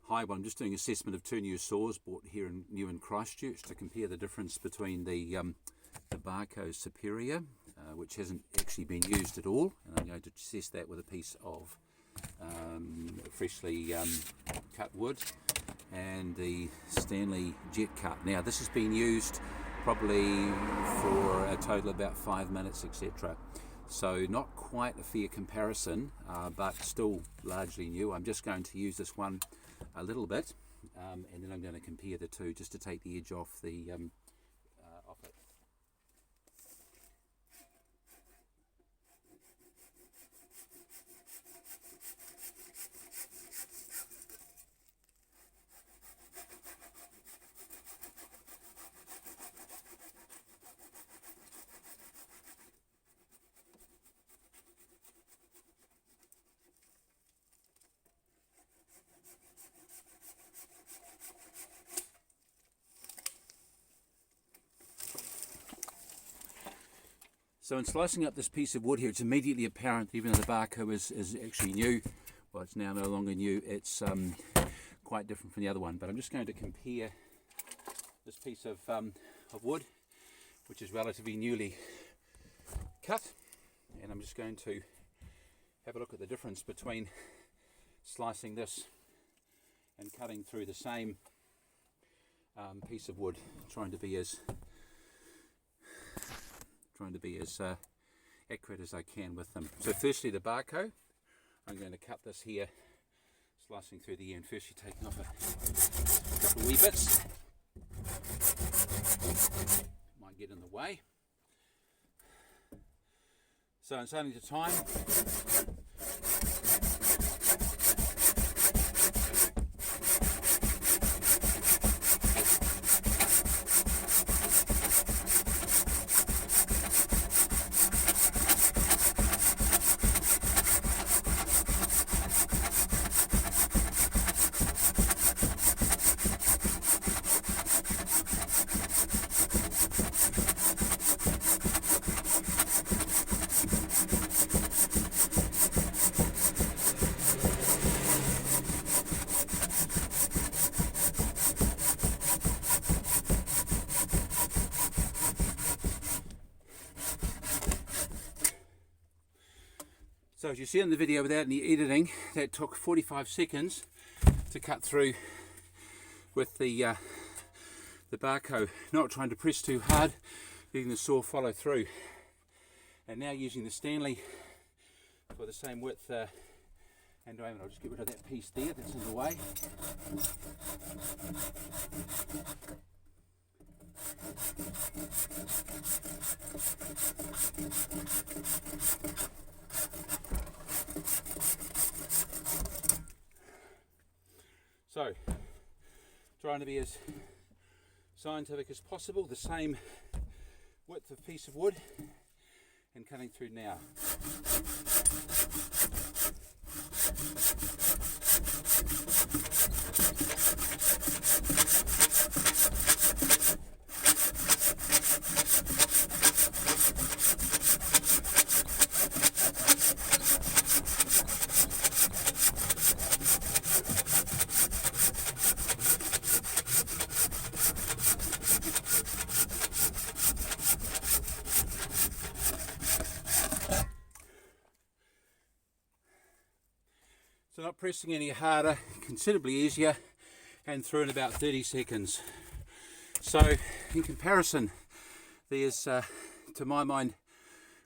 Hi, well, I'm just doing assessment of two new saws bought here new in Christchurch to compare the difference between the Barco Superior, which hasn't actually been used at all, and I'm going to assess that with a piece of freshly cut wood, and the Stanley Jet Cut. Now this has been used probably for a total of about 5 minutes, etc. So not quite a fair comparison, but still largely new. I'm just going to use this one a little bit, and then I'm going to compare the two just to take the edge off the off it. So in slicing up this piece of wood here, it's immediately apparent, even though the Barco is actually new, well, it's now no longer new, it's quite different from the other one. But I'm just going to compare this piece of wood, which is relatively newly cut, and I'm just going to have a look at the difference between slicing this and cutting through the same piece of wood, trying to be as accurate as I can with them. So firstly, the Barco, I'm going to cut this here, slicing through the end, firstly taking off a couple of wee bits, might get in the way. So in saving the time, so as you see in the video without any editing, that took 45 seconds to cut through with the Barco, not trying to press too hard, letting the saw follow through. And now using the Stanley for the same width and diameter. I'll just get rid of that piece there that's in the way. So, trying to be as scientific as possible, the same width of piece of wood, and cutting through now. So not pressing any harder, considerably easier, and through in about 30 seconds. So in comparison, there's, to my mind,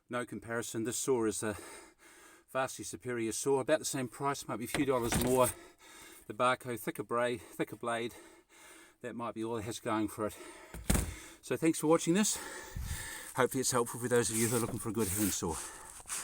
no comparison. This saw is a vastly superior saw, about the same price, might be a few dollars more. The Barco, thicker blade, that might be all it has going for it. So thanks for watching this. Hopefully it's helpful for those of you who are looking for a good handsaw.